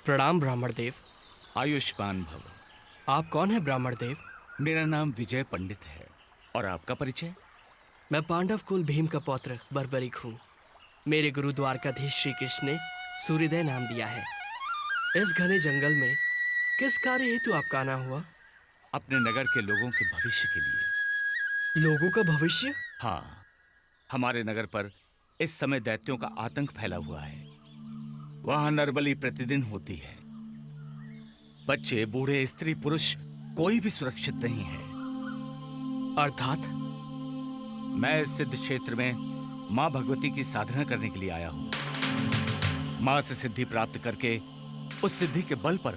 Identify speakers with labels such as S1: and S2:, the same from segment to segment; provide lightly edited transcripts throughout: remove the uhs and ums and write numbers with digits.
S1: प्रणाम ब्राह्मण देव।
S2: आयुष्मान भव।
S1: आप कौन है ब्राह्मण देव?
S2: मेरा नाम विजय पंडित है। और आपका परिचय?
S1: मैं पांडव कुल भीम का पौत्र बर्बरीक हूँ। मेरे गुरु द्वारकाधीश श्री कृष्ण ने सूर्योदय नाम दिया है। इस घने जंगल में किस कार्य हेतु आपका आना हुआ?
S2: अपने नगर के लोगों के भविष्य के लिए।
S1: लोगों का भविष्य?
S2: हाँ, हमारे नगर पर इस समय दैत्यों का आतंक फैला हुआ है। वहां नरबली प्रतिदिन होती है। बच्चे, बूढ़े, स्त्री, पुरुष कोई भी सुरक्षित नहीं है।
S1: अर्थात?
S2: मैं इस सिद्ध क्षेत्र में मां भगवती की साधना करने के लिए आया हूं। मां से सिद्धि प्राप्त करके उस सिद्धि के बल पर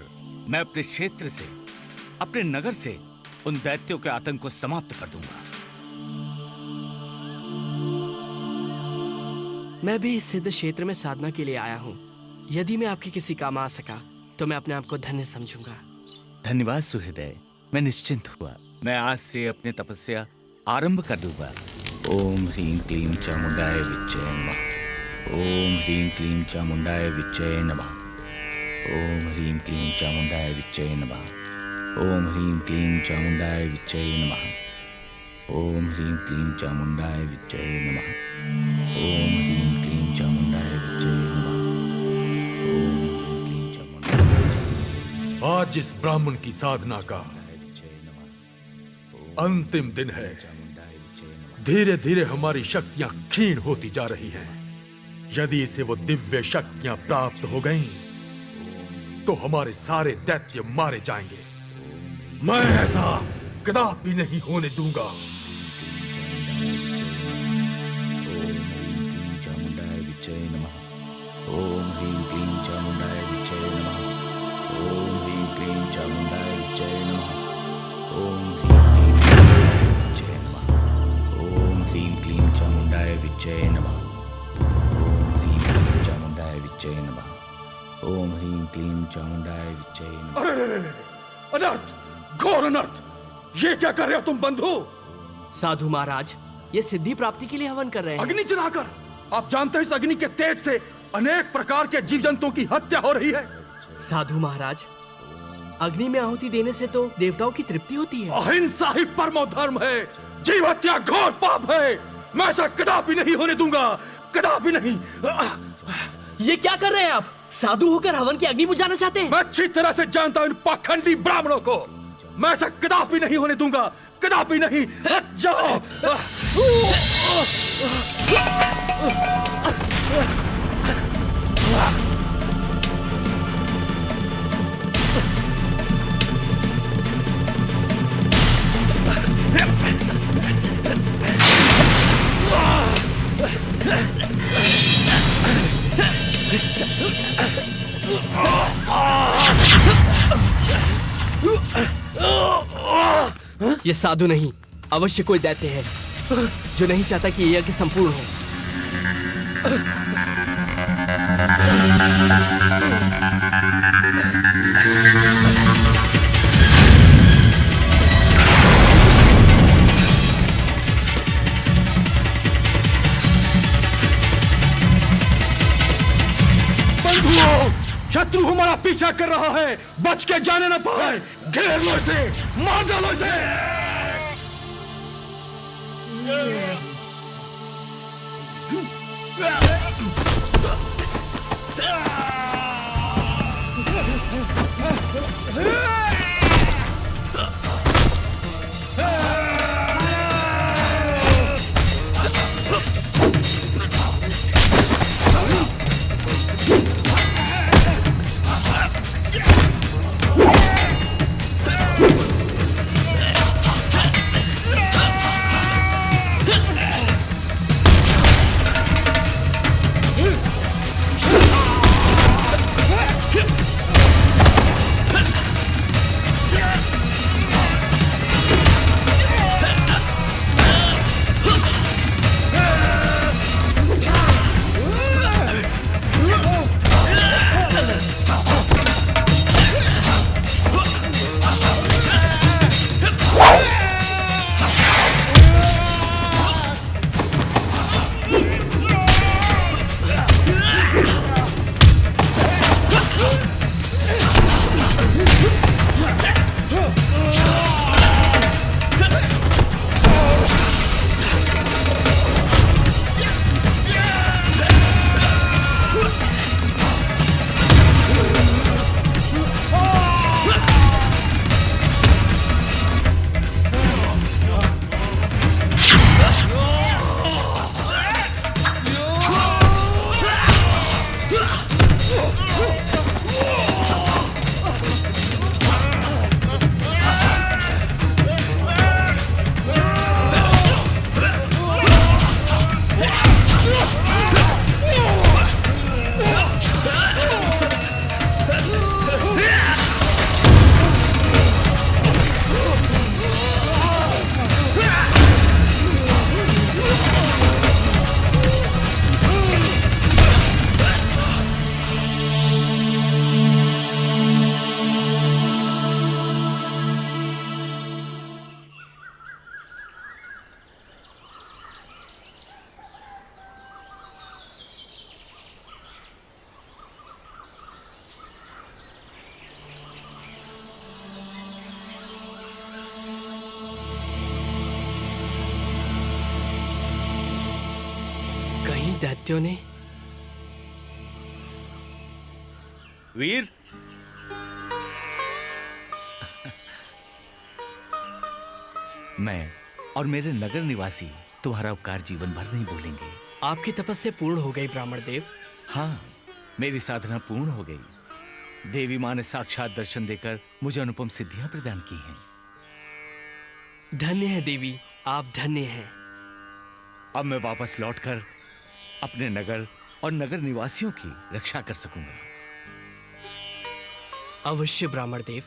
S2: मैं अपने क्षेत्र से, अपने नगर से उन दैत्यों के आतंक को समाप्त कर दूंगा।
S1: मैं भी इस सिद्ध क्षेत्र में साधना के लिए आया हूँ। यदि मैं आपके किसी काम आ सका तो मैं अपने आप को धन्य समझूंगा।
S2: धन्यवाद सुहृदय, मैं निश्चिंत हुआ। मैं आज से अपनी तपस्या आरंभ कर दूंगा। ओम ह्रीं क्लीं चामुंडाय विच्चय नमः। ओम ह्रीं क्लीं चामुंडाय विच्चय नमः। ओम ह्रीं क्लीं चामुंडाय विच्चय नमः। ओम ह्रीं क्लीं चामुंडाय विच्चय नमः। ओम ह्रीं क्लीं चामुंडाय विच्चय नमः। ओम ह्रीं क्लीं चामुंडाय विच्चय नमः। ओम ह्रीं क्लीं चामुंडाय।
S3: आज इस ब्राह्मण की साधना का अंतिम दिन है। धीरे धीरे हमारी शक्तियां क्षीण होती जा रही हैं। यदि इसे वो दिव्य शक्तियां प्राप्त हो गईं, तो हमारे सारे दैत्य मारे जाएंगे। मैं ऐसा कदापि नहीं होने दूंगा।
S2: ओम ह्रीं क्लीं चामुंडाय विच्चय नमः। ओम ह्रीं क्लीं चामुंडाय विच्चय नमः। ओम ह्रीं क्लीं चामुंडाय विच्चय नमः। ओम ह्रीं क्लीं चामुंडाय विच्चय नमः। ओम ह्रीं क्लीं चामुंडाय विच्चय नमः।
S3: अरे, अनर्थ, घोर अनर्थ! ये क्या कर रहे हो तुम बंधु?
S1: साधु महाराज, ये सिद्धि प्राप्ति के लिए हवन कर रहे हैं।
S3: अग्नि जलाकर? आप जानते हैं इस अग्नि के तेज से अनेक प्रकार के जीव जंतुओं की हत्या हो रही है।
S1: साधु महाराज, अग्नि में आहुति देने से तो देवताओं की तृप्ति होती है।
S3: अहिंसा ही परमो धर्म है। जीव हत्या घोर पाप है। मैं ऐसा कदापि नहीं होने दूंगा, कदापि नहीं।
S1: ये क्या कर रहे हैं आप? साधु होकर हवन की अग्नि बुझाना चाहते हैं?
S3: मैं अच्छी तरह से जानता हूं इन पाखंडी ब्राह्मणों को। मैं ऐसा कदापि नहीं होने दूंगा, कदापि नहीं। हट जाओ।
S1: ये साधु नहीं, अवश्य कोई दैत्य है जो नहीं चाहता कि ये यज्ञ संपूर्ण हो।
S3: शत्रु हमारा पीछा कर रहा है, बच के जाने न पाए। घेर लो इसे, मार डालो इसे।
S1: दैत्यों ने?
S2: वीर, मैं और मेरे नगर निवासी तुम्हारा उपकार जीवन भर नहीं भूलेंगे।
S1: आपकी तपस्या पूर्ण हो गई ब्राह्मण देव।
S2: हाँ, मेरी साधना पूर्ण हो गई। देवी माँ ने साक्षात दर्शन देकर मुझे अनुपम सिद्धियां प्रदान की हैं।
S1: धन्य है देवी, आप धन्य हैं।
S2: अब मैं वापस लौटकर अपने नगर और नगर निवासियों की रक्षा कर सकूंगा।
S1: अवश्य ब्राह्मण देव।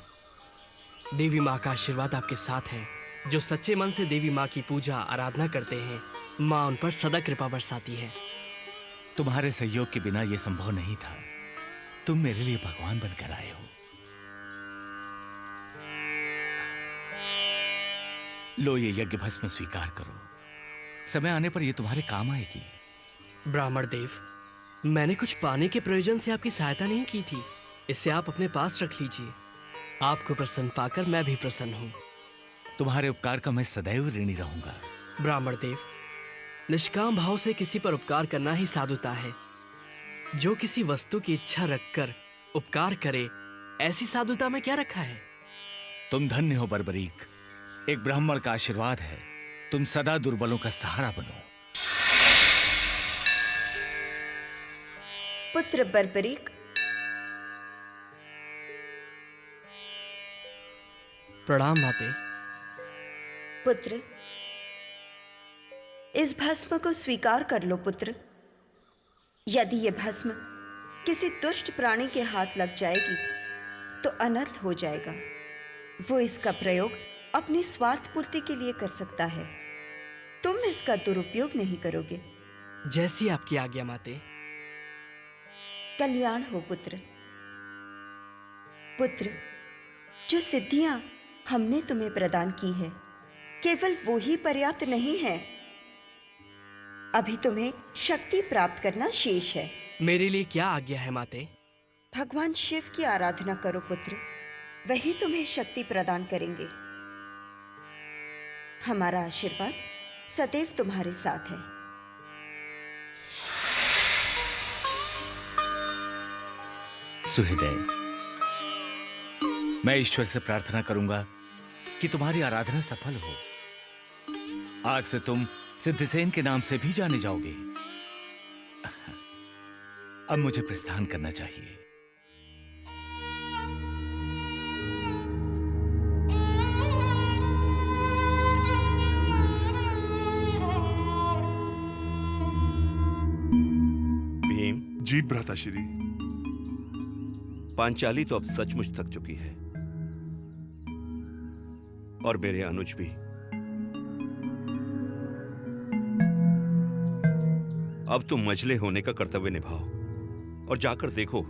S1: देवी माँ का आशीर्वाद आपके साथ है। जो सच्चे मन से देवी माँ की पूजा आराधना करते हैं, माँ उन पर सदा कृपा बरसाती है।
S2: तुम्हारे सहयोग के बिना यह संभव नहीं था। तुम मेरे लिए भगवान बनकर आए हो। लो, ये यज्ञ भस्म स्वीकार करो। समय आने पर यह तुम्हारे काम आएगी।
S1: ब्राह्मण देव, मैंने कुछ पाने के प्रयोजन से आपकी सहायता नहीं की थी। इसे आप अपने पास रख लीजिए। आपको प्रसन्न पाकर मैं भी प्रसन्न हूँ।
S2: तुम्हारे उपकार का मैं सदैव ऋणी रहूंगा।
S1: ब्राह्मण देव, निष्काम भाव से किसी पर उपकार करना ही साधुता है। जो किसी वस्तु की इच्छा रखकर उपकार करे, ऐसी साधुता में क्या रखा है?
S2: तुम धन्य हो बर्बरीक। एक ब्राह्मण का आशीर्वाद है। तुम सदा दुर्बलों का सहारा बनो।
S4: पुत्र बर्बरीक,
S1: प्रणाम माते।
S4: पुत्र, इस भस्म को स्वीकार कर लो पुत्र। यदि यह भस्म किसी दुष्ट प्राणी के हाथ लग जाएगी तो अनर्थ हो जाएगा। वो इसका प्रयोग अपनी स्वार्थ पूर्ति के लिए कर सकता है। तुम इसका दुरुपयोग नहीं करोगे।
S1: जैसी आपकी आज्ञा माते।
S4: कल्याण हो पुत्र। पुत्र, जो सिद्धियां हमने तुम्हें प्रदान की है, केवल वो ही पर्याप्त नहीं है। अभी तुम्हें शक्ति प्राप्त करना शेष है।
S1: मेरे लिए क्या आज्ञा है माते?
S4: भगवान शिव की आराधना करो पुत्र। वही तुम्हें शक्ति प्रदान करेंगे। हमारा आशीर्वाद सदैव तुम्हारे साथ है।
S2: सुहृदय, मैं ईश्वर से प्रार्थना करूंगा कि तुम्हारी आराधना सफल हो। आज से तुम सिद्धसेन के नाम से भी जाने जाओगे। अब मुझे प्रस्थान करना चाहिए।
S5: भीम
S6: जी भ्राताश्री।
S5: पांचाली तो अब सचमुच थक चुकी है और मेरे अनुज भी। अब तुम मझले होने का कर्तव्य निभाओ और जाकर देखो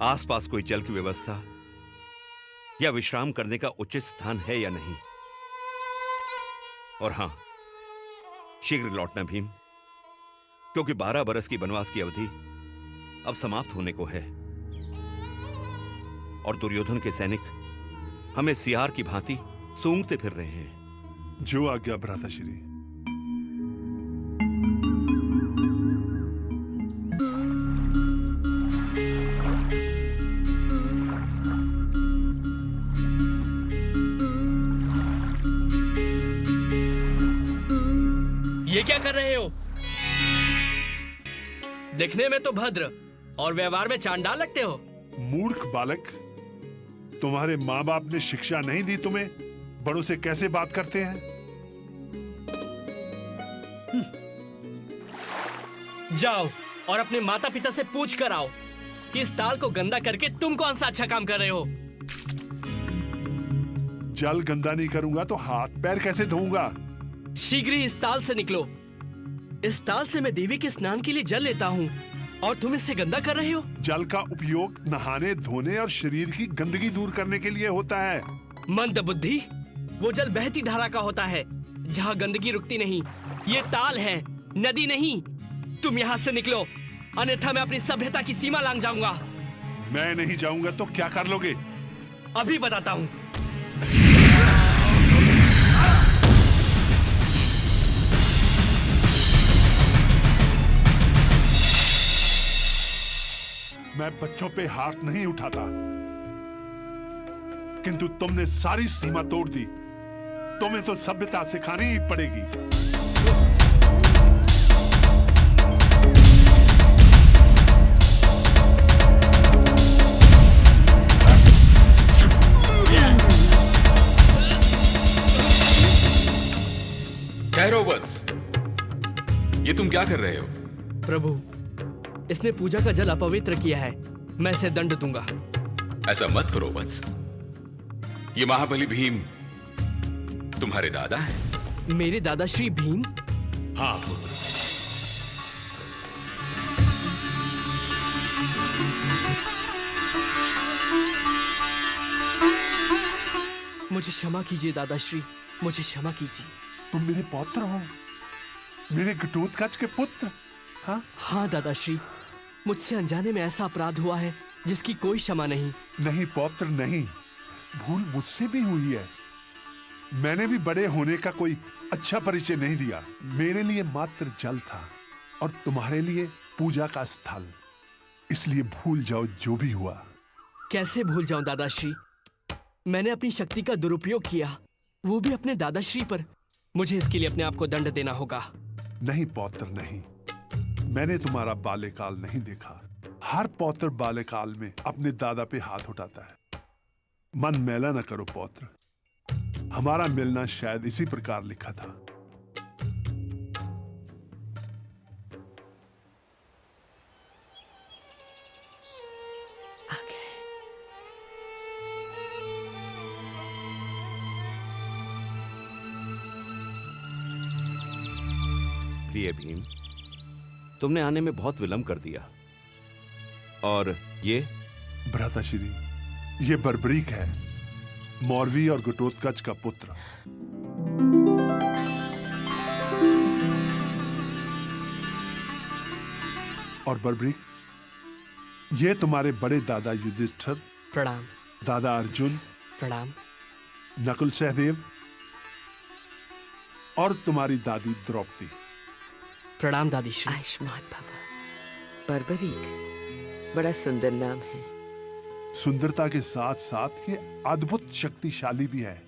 S5: आसपास कोई जल की व्यवस्था या विश्राम करने का उचित स्थान है या नहीं। और हां, शीघ्र लौटना भीम, क्योंकि 12 बरस की वनवास की अवधि अब समाप्त होने को है और दुर्योधन के सैनिक हमें सियार की भांति सूंघते फिर रहे हैं।
S6: जो आज्ञा भ्राताश्री।
S1: ये क्या कर रहे हो? दिखने में तो भद्र और व्यवहार में चांडाल लगते हो।
S6: मूर्ख बालक, तुम्हारे माँ बाप ने शिक्षा नहीं दी तुम्हें बड़ों से कैसे बात करते हैं?
S1: जाओ और अपने माता पिता से पूछ कर आओ कि इस ताल को गंदा करके तुम कौन सा अच्छा काम कर रहे हो।
S6: जल गंदा नहीं करूंगा तो हाथ पैर कैसे धोऊंगा?
S1: शीघ्र ही इस ताल से निकलो। इस ताल से मैं देवी के स्नान के लिए जल लेता हूँ और तुम इससे गंदा कर रहे हो।
S6: जल का उपयोग नहाने, धोने और शरीर की गंदगी दूर करने के लिए होता है।
S1: मंद बुद्धि, वो जल बहती धारा का होता है जहाँ गंदगी रुकती नहीं। ये ताल है, नदी नहीं। तुम यहाँ से निकलो, अन्यथा मैं अपनी सभ्यता की सीमा लांघ जाऊंगा।
S6: मैं नहीं जाऊंगा तो क्या कर लोगे?
S1: अभी बताता हूँ।
S6: मैं बच्चों पे हाथ नहीं उठाता, किंतु तुमने सारी सीमा तोड़ दी। तुम्हें तो सभ्यता सिखानी ही पड़ेगी।
S7: ठहरो वत्स, ये तुम क्या कर रहे हो?
S1: प्रभु, इसने पूजा का जल अपवित्र किया है, मैं इसे दंड दूंगा।
S7: ऐसा मत करो वत्स, ये महाबली भीम तुम्हारे दादा हैं।
S1: मेरे दादाश्री भीम?
S3: हाँ पुत्र।
S1: मुझे क्षमा कीजिए दादाश्री, मुझे क्षमा कीजिए।
S6: तुम मेरे पौत्र हो, मेरे घटोत्कच के पुत्र। हाँ
S1: हाँ दादाश्री, मुझसे अनजाने में ऐसा अपराध हुआ है जिसकी कोई क्षमा नहीं।
S6: नहीं पौत्र नहीं, भूल मुझसे भी हुई है। मैंने भी बड़े होने का कोई अच्छा परिचय नहीं दिया। मेरे लिए मात्र जल था और तुम्हारे लिए पूजा का स्थल, इसलिए भूल जाओ जो भी हुआ।
S1: कैसे भूल जाऊं दादाश्री, मैंने अपनी शक्ति का दुरुपयोग किया, वो भी अपने दादाश्री पर। मुझे इसके लिए अपने आप को दंड देना होगा।
S6: नहीं पौत्र नहीं, मैंने तुम्हारा बाल्यकाल नहीं देखा। हर पौत्र बाल्यकाल में अपने दादा पे हाथ उठाता है। मन मैला न करो पौत्र, हमारा मिलना शायद इसी प्रकार लिखा था।
S5: प्रिय भीम, तुमने आने में बहुत विलंब कर दिया। और ये
S6: भ्राताश्री, ये बर्बरीक है, मौरवी और घटोत्कच का पुत्र। और बर्बरीक, ये तुम्हारे बड़े दादा युधिष्ठिर,
S1: प्रणाम।
S6: दादा अर्जुन,
S1: प्रणाम।
S6: नकुल सहदेव और तुम्हारी दादी द्रौपदी।
S1: प्रणाम दादीश्री।
S8: आयुष्मान भव। बर्बरीक बड़ा सुंदर नाम है।
S6: सुंदरता के साथ साथ ये अद्भुत शक्तिशाली भी है।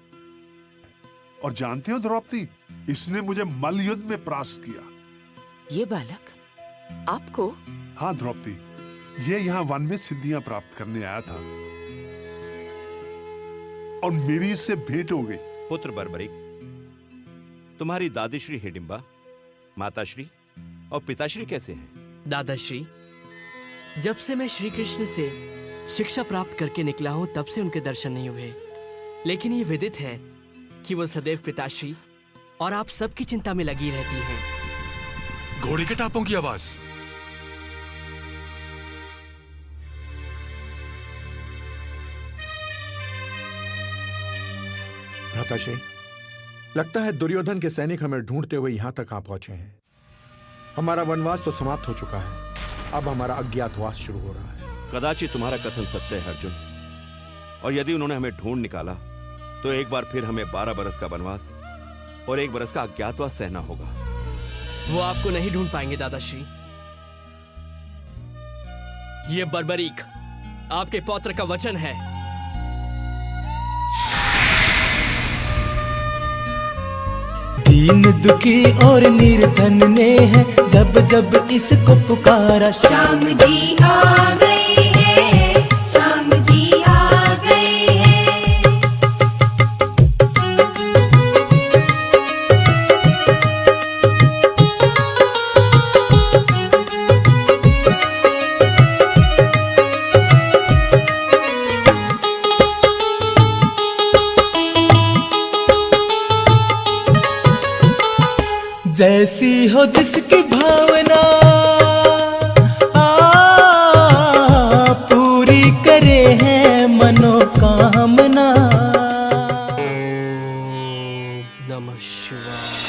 S6: और जानते हो द्रौपदी, इसने मुझे मल्ल युद्ध में परास्त किया।
S8: ये बालक आपको?
S6: हाँ द्रौपदी, ये यहाँ वन में सिद्धियां प्राप्त करने आया था और मेरी इससे भेंट हो गई।
S5: पुत्र बर्बरीक, तुम्हारी दादीश्री हिडिंबा, माताश्री और पिताश्री कैसे हैं?
S1: दादाश्री, जब से मैं श्री कृष्ण से शिक्षा प्राप्त करके निकला हूं तब से उनके दर्शन नहीं हुए। लेकिन ये विदित है कि वो सदैव पिताश्री और आप सबकी चिंता में लगी रहती हैं।
S3: घोड़े के टापों की आवाज।
S9: भ्राताश्री, लगता है दुर्योधन के सैनिक हमें ढूंढते हुए यहां तक आ पहुंचे हैं। हमारा वनवास तो समाप्त हो चुका है, अब हमारा अज्ञातवास शुरू हो रहा है।
S5: कदाचित तुम्हारा कथन सत्य है अर्जुन, और यदि उन्होंने हमें ढूंढ निकाला तो एक बार फिर हमें 12 बरस का वनवास और 1 बरस का अज्ञातवास सहना होगा।
S1: वो आपको नहीं ढूंढ पाएंगे दादाश्री। ये बर्बरीक आपके पौत्र का वचन है।
S10: दीन दुखी और निर्धन ने है जब जब इसको पुकारा।
S11: श्याम जी आ गए हैं, श्याम जी आ गए हैं।
S10: जैसी हो जिसकी भावना पूरी करे है मनोकामना।
S1: नमः शिवाय।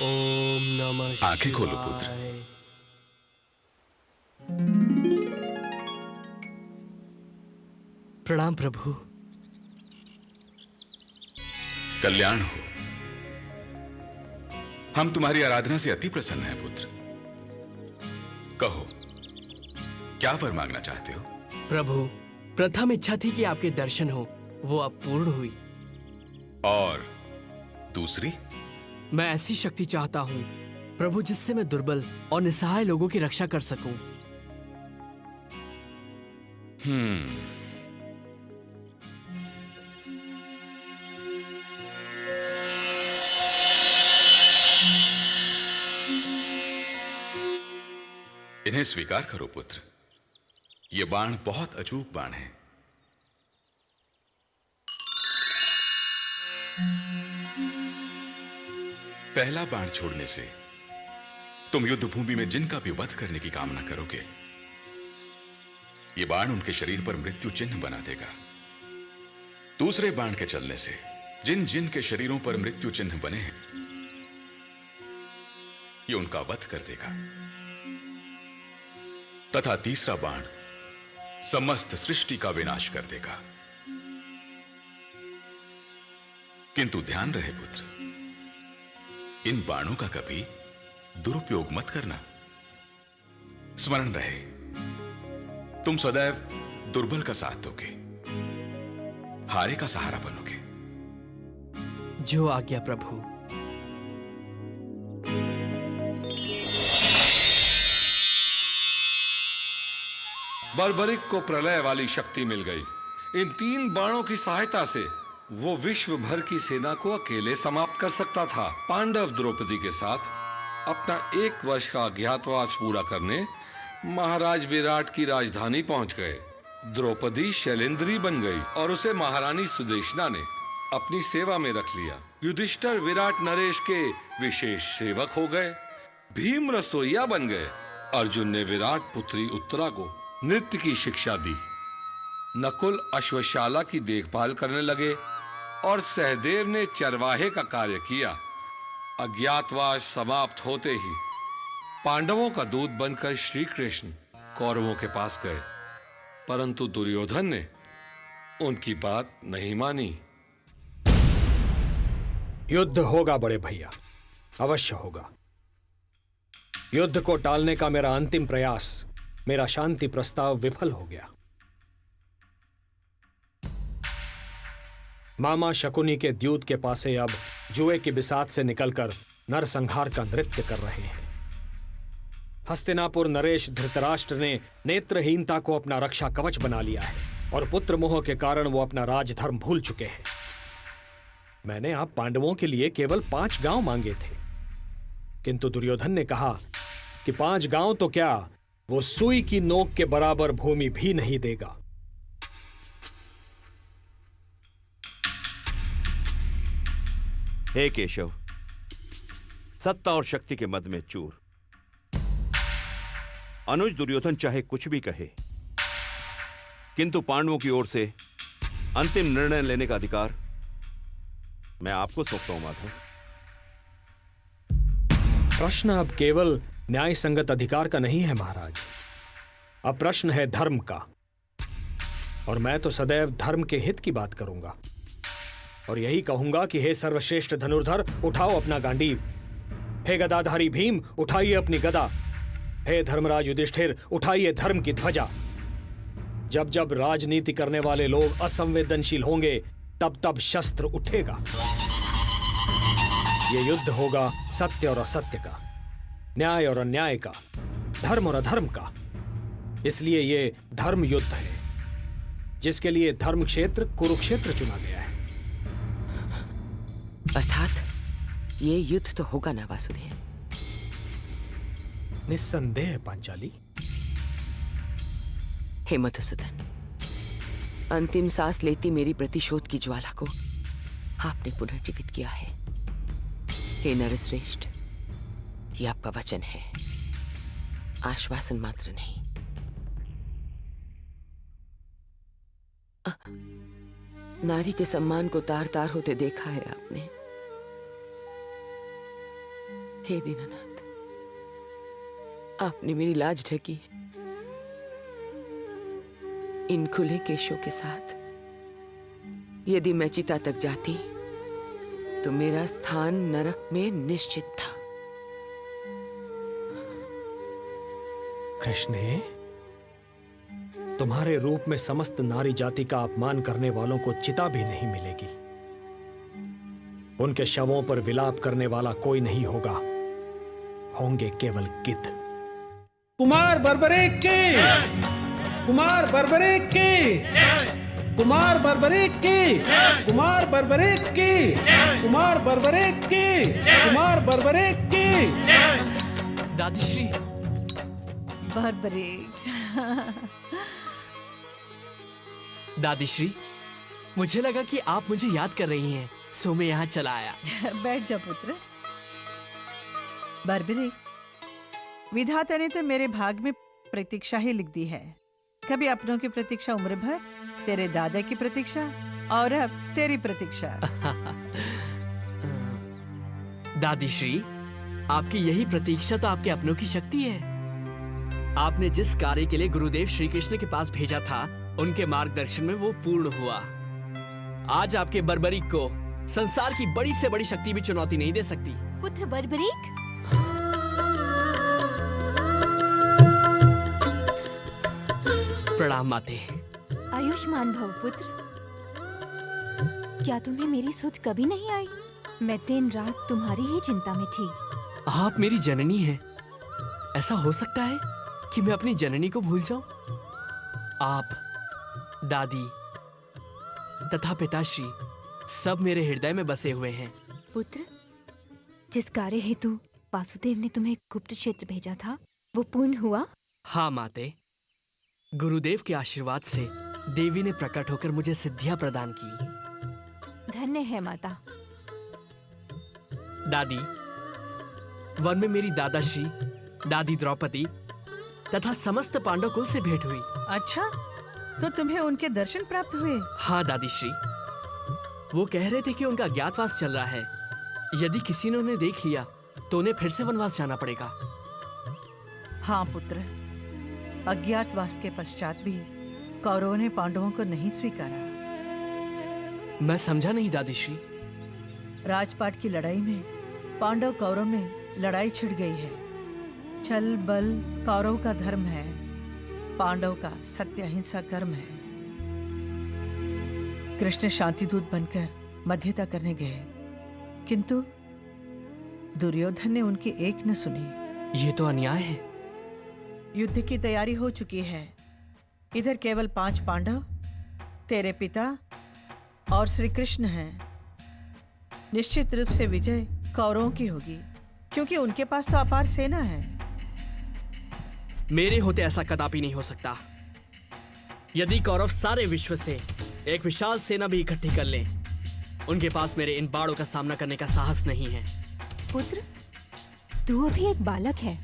S1: ओम नमः शिवाय।
S7: आंखें खोलो पुत्र।
S1: प्रणाम प्रभु।
S7: कल्याण हो। हम तुम्हारी आराधना से अति प्रसन्न हैं पुत्र। कहो, क्या वर मांगना चाहते हो?
S1: प्रभु, प्रथम इच्छा थी कि आपके दर्शन हो, वो अब पूर्ण हुई।
S7: और दूसरी?
S1: मैं ऐसी शक्ति चाहता हूँ प्रभु जिससे मैं दुर्बल और निसहाय लोगों की रक्षा कर सकूं।
S7: इन्हें स्वीकार करो पुत्र। ये बाण बहुत अचूक बाण है। पहला बाण छोड़ने से तुम युद्ध भूमि में जिनका भी वध करने की कामना करोगे, ये बाण उनके शरीर पर मृत्यु चिन्ह बना देगा। दूसरे बाण के चलने से जिन जिन के शरीरों पर मृत्यु चिन्ह बने हैं, ये उनका वध कर देगा। तथा तीसरा बाण समस्त सृष्टि का विनाश कर देगा। किंतु ध्यान रहे पुत्र, इन बाणों का कभी दुरुपयोग मत करना। स्मरण रहे, तुम सदैव दुर्बल का साथ दोगे, हारे का सहारा बनोगे।
S1: जो आज्ञा प्रभु।
S12: बर्बरिक को प्रलय वाली शक्ति मिल गई। इन 3 बाणों की सहायता से वो विश्व भर की सेना को अकेले समाप्त कर सकता था। पांडव द्रौपदी के साथ अपना 1 वर्ष का अज्ञातवास पूरा करने महाराज विराट की राजधानी पहुंच गए। द्रौपदी शैलेंद्री बन गई और उसे महारानी सुदेशना ने अपनी सेवा में रख लिया। युधिष्ठिर विराट नरेश के विशेष सेवक हो गए। भीम रसोइया बन गए। अर्जुन ने विराट पुत्री उत्तरा को नृत्य की शिक्षा दी। नकुल अश्वशाला की देखभाल करने लगे और सहदेव ने चरवाहे का कार्य किया। अज्ञातवास समाप्त होते ही पांडवों का दूत बनकर श्री कृष्ण कौरवों के पास गए, परंतु दुर्योधन ने उनकी बात नहीं मानी।
S9: युद्ध होगा बड़े भैया, अवश्य होगा। युद्ध को टालने का मेरा अंतिम प्रयास, मेरा शांति प्रस्ताव विफल हो गया। मामा शकुनी के द्यूत के पासे अब जुए की बिसात से निकलकर नरसंहार का नृत्य कर रहे हैं। हस्तिनापुर नरेश धृतराष्ट्र ने नेत्रहीनता को अपना रक्षा कवच बना लिया है और पुत्र मोह के कारण वो अपना राजधर्म भूल चुके हैं। मैंने आप पांडवों के लिए केवल 5 गांव मांगे थे, किंतु दुर्योधन ने कहा कि 5 गांव तो क्या, वो सुई की नोक के बराबर भूमि भी नहीं देगा।
S5: हे केशव, सत्ता और शक्ति के मद में चूर। अनुज दुर्योधन चाहे कुछ भी कहे, किंतु पांडवों की ओर से अंतिम निर्णय लेने का अधिकार मैं आपको सौंपता हूं माधव।
S9: प्रश्न अब केवल न्याय संगत अधिकार का नहीं है महाराज, अब प्रश्न है धर्म का। और मैं तो सदैव धर्म के हित की बात करूंगा और यही कहूंगा कि हे सर्वश्रेष्ठ धनुर्धर, उठाओ अपना गांडीव। हे गदाधारी भीम, उठाइए अपनी गदा। हे धर्मराज युधिष्ठिर, उठाइए धर्म की ध्वजा। जब जब राजनीति करने वाले लोग असंवेदनशील होंगे, तब तब शस्त्र उठेगा। यह युद्ध होगा सत्य और असत्य का, न्याय और अन्याय का, धर्म और अधर्म का। इसलिए यह धर्म युद्ध है, जिसके लिए धर्म क्षेत्र कुरुक्षेत्र चुना गया है।
S8: अर्थात ये युद्ध तो होगा ना वासुदेव?
S9: निस्संदेह पांचाली।
S8: हे मधुसूदन, अंतिम सांस लेती मेरी प्रतिशोध की ज्वाला को आपने पुनर्जीवित किया है। हे नरश्रेष्ठ, ये आपका वचन है, आश्वासन मात्र नहीं। नारी के सम्मान को तार तार होते देखा है आपने। हे दीनानाथ, आपने मेरी लाज ढकी। इन खुले केशों के साथ यदि मैं चिता तक जाती तो मेरा स्थान नरक में निश्चित था।
S9: कृष्णे, तुम्हारे रूप में समस्त नारी जाति का अपमान करने वालों को चिता भी नहीं मिलेगी। उनके शवों पर विलाप करने वाला कोई नहीं होगा, होंगे केवल गिद्ध।
S13: कुमार बर्बरीक की, कुमार बर्बरीक की, कुमार बर्बरीक की, कुमार बर्बरीक की, कुमार बर्बरीक की, कुमार बर्बरीक की।
S1: दादीश्री।
S14: बर्बरीक।
S1: दादीश्री, मुझे लगा कि आप मुझे याद कर रही हैं, सो मैं यहाँ चला आया।
S14: बैठ जा पुत्र। बर्बरीक, विधाता ने तो मेरे भाग में प्रतीक्षा ही लिख दी है। कभी अपनों की प्रतीक्षा उम्र भर, तेरे दादा की प्रतीक्षा, और अब तेरी प्रतीक्षा।
S1: दादीश्री, आपकी यही प्रतीक्षा तो आपके अपनों की शक्ति है। आपने जिस कार्य के लिए गुरुदेव श्री कृष्ण के पास भेजा था, उनके मार्गदर्शन में वो पूर्ण हुआ। आज आपके बर्बरीक को संसार की बड़ी से बड़ी शक्ति भी चुनौती नहीं दे सकती।
S15: पुत्र बर्बरीक,
S1: प्रणाम माते।
S15: आयुष्मान भव पुत्र। क्या तुम्हें मेरी सुध कभी नहीं आई? मैं दिन रात तुम्हारी ही चिंता में थी।
S1: आप मेरी जननी हैं। ऐसा हो सकता है कि मैं अपनी जननी को भूल जाऊं? आप, दादी तथा पिताश्री सब मेरे हृदय में बसे हुए हैं।
S15: पुत्र, जिस कार्य हेतु वासुदेव ने तुम्हें गुप्त क्षेत्र भेजा था, वो पूर्ण हुआ?
S1: हाँ माते, गुरुदेव के आशीर्वाद से देवी ने प्रकट होकर मुझे सिद्धियां प्रदान की।
S15: धन्य है माता।
S1: दादी, वन में मेरी दादाश्री, दादी द्रौपदी तथा समस्त पांडव कुल से भेंट हुई।
S14: अच्छा, तो तुम्हें उनके दर्शन प्राप्त हुए?
S1: हाँ दादीश्री, वो कह रहे थे कि उनका अज्ञातवास चल रहा है। यदि किसी ने उन्हें देख लिया तो उन्हें फिर से वनवास जाना पड़ेगा।
S14: हाँ पुत्र, अज्ञातवास के पश्चात भी कौरवों ने पांडवों को नहीं स्वीकारा।
S1: मैं समझा नहीं दादीश्री।
S14: राजपाट की लड़ाई में पांडव कौरव में लड़ाई छिड़ गई है। छल बल कौरव का धर्म है, पांडव का सत्य अहिंसा कर्म है। कृष्ण शांतिदूत बनकर मध्यता करने गए, किंतु दुर्योधन ने उनकी एक न सुनी।
S1: ये तो अन्याय है।
S14: युद्ध की तैयारी हो चुकी है। इधर केवल 5 पांडव, तेरे पिता और श्री कृष्ण हैं। निश्चित रूप से विजय कौरवों की होगी, क्योंकि उनके पास तो अपार सेना है।
S1: मेरे होते ऐसा कदापि नहीं हो सकता। यदि कौरव सारे विश्व से एक विशाल सेना भी इकट्ठी कर लें, उनके पास मेरे इन बाणों का सामना करने का साहस नहीं है।
S15: पुत्र, तू अभी एक बालक है।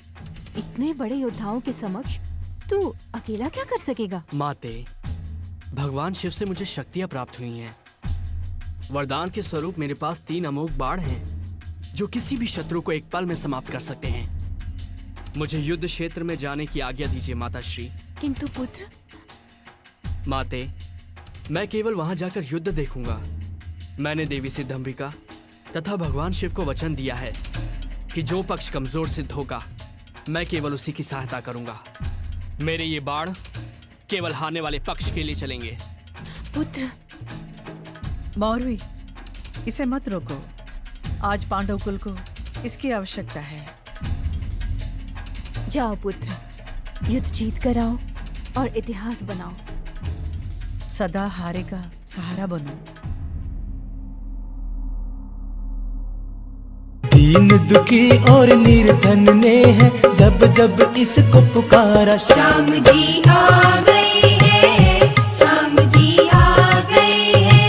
S15: इतने बड़े योद्धाओं के समक्ष तू अकेला क्या कर सकेगा?
S1: माते, भगवान शिव से मुझे शक्तियां प्राप्त हुई हैं। वरदान के स्वरूप मेरे पास 3 अमोघ बाण हैं, जो किसी भी शत्रु को एक पल में समाप्त कर सकते हैं। मुझे युद्ध क्षेत्र में जाने की आज्ञा दीजिए माताश्री।
S15: किंतु पुत्र।
S1: माते, मैं केवल वहां जाकर युद्ध देखूंगा। मैंने देवी सिद्धंबिका तथा भगवान शिव को वचन दिया है कि जो पक्ष कमजोर सिद्ध होगा, मैं केवल उसी की सहायता करूंगा। मेरे ये बाण केवल हारने वाले पक्ष के लिए चलेंगे।
S15: पुत्र।
S14: मौरवी, इसे मत रोको। आज पांडव कुल को इसकी आवश्यकता है।
S15: जाओ पुत्र, युद्ध जीत कर आओ और इतिहास बनाओ।
S14: सदा हारे का सहारा बनो।
S10: दीन दुखी और निर्धन ने है जब जब इसको पुकारा।
S11: श्याम जी आ गए हैं, श्याम जी आ गए हैं।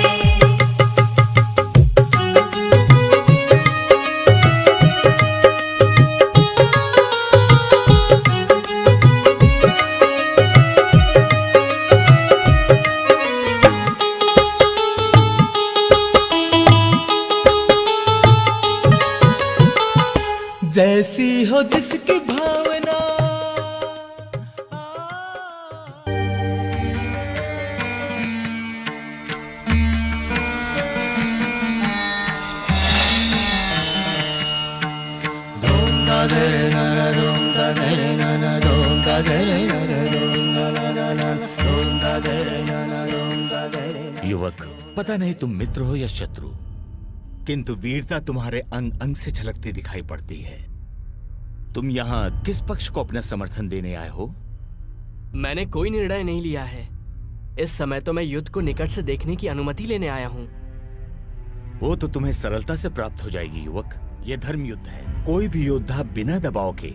S10: जैसी हो जिसकी भावना।
S11: धूम दा धरे ना ना, धूम दा धरे ना ना, धूम दा धरे ना ना, धूम दा ना ना ना, धूम
S2: पता नहीं तुम मित्र हो या शत्रु, किंतु वीरता तुम्हारे अंग अंग से झलकती दिखाई पड़ती है। तुम यहाँ किस पक्ष को अपना समर्थन देने आए हो?
S1: मैंने कोई निर्णय नहीं लिया है। इस समय तो मैं युद्ध को निकट से देखने की अनुमति लेने आया हूँ।
S2: वो तो तुम्हें सरलता से प्राप्त हो जाएगी युवक। ये धर्म युद्ध है। कोई भी योद्धा बिना दबाव के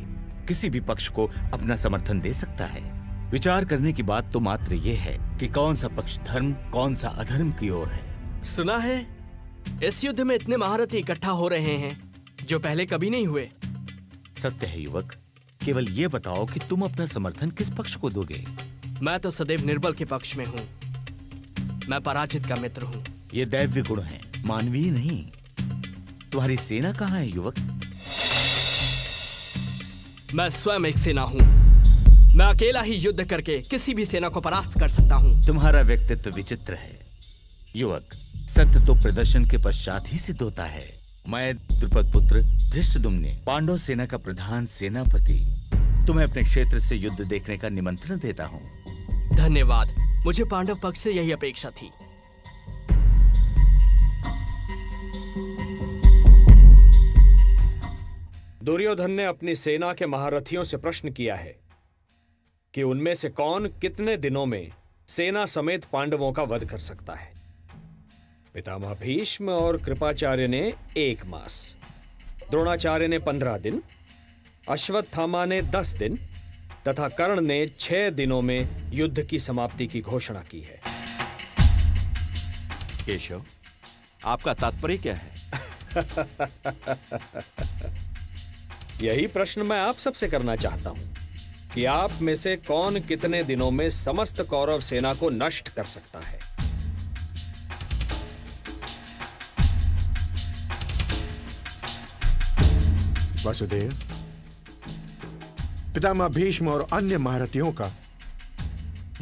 S2: किसी भी पक्ष को अपना समर्थन दे सकता है। विचार करने की बात तो मात्र ये है कि कौन सा पक्ष धर्म, कौन सा अधर्म की ओर है।
S1: सुना है इस युद्ध में इतने महारथी इकट्ठा हो रहे हैं जो पहले कभी नहीं हुए।
S2: सत्य है युवक, केवल ये बताओ कि तुम अपना समर्थन किस पक्ष को दोगे?
S1: मैं तो सदैव निर्बल के पक्ष में हूँ। मैं पराजित का मित्र हूँ।
S2: ये दैव्य गुण है, मानवीय नहीं। तुम्हारी सेना कहाँ है युवक?
S1: मैं स्वयं एक सेना हूँ। मैं अकेला ही युद्ध करके किसी भी सेना को परास्त कर सकता हूँ।
S2: तुम्हारा व्यक्तित्व विचित्र है युवक। सत्य तो प्रदर्शन के पश्चात ही सिद्ध होता है। मैं द्रुपद पुत्र धृष्टद्युम्न, पांडव सेना का प्रधान सेनापति, तुम्हें अपने क्षेत्र से युद्ध देखने का निमंत्रण देता हूँ।
S1: धन्यवाद। मुझे पांडव पक्ष से यही अपेक्षा थी।
S9: दुर्योधन ने अपनी सेना के महारथियों से प्रश्न किया है कि उनमें से कौन कितने दिनों में सेना समेत पांडवों का वध कर सकता है। पितामह भीष्म और कृपाचार्य ने 1 मास, द्रोणाचार्य ने 15 दिन, अश्वत्थामा ने 10 दिन तथा कर्ण ने 6 दिनों में युद्ध की समाप्ति की घोषणा की है।
S5: केशव, आपका तात्पर्य क्या है?
S9: यही प्रश्न मैं आप सबसे करना चाहता हूं कि आप में से कौन कितने दिनों में समस्त कौरव सेना को नष्ट कर सकता है।
S16: वासुदेव, पितामह भीष्म और अन्य महारथियों का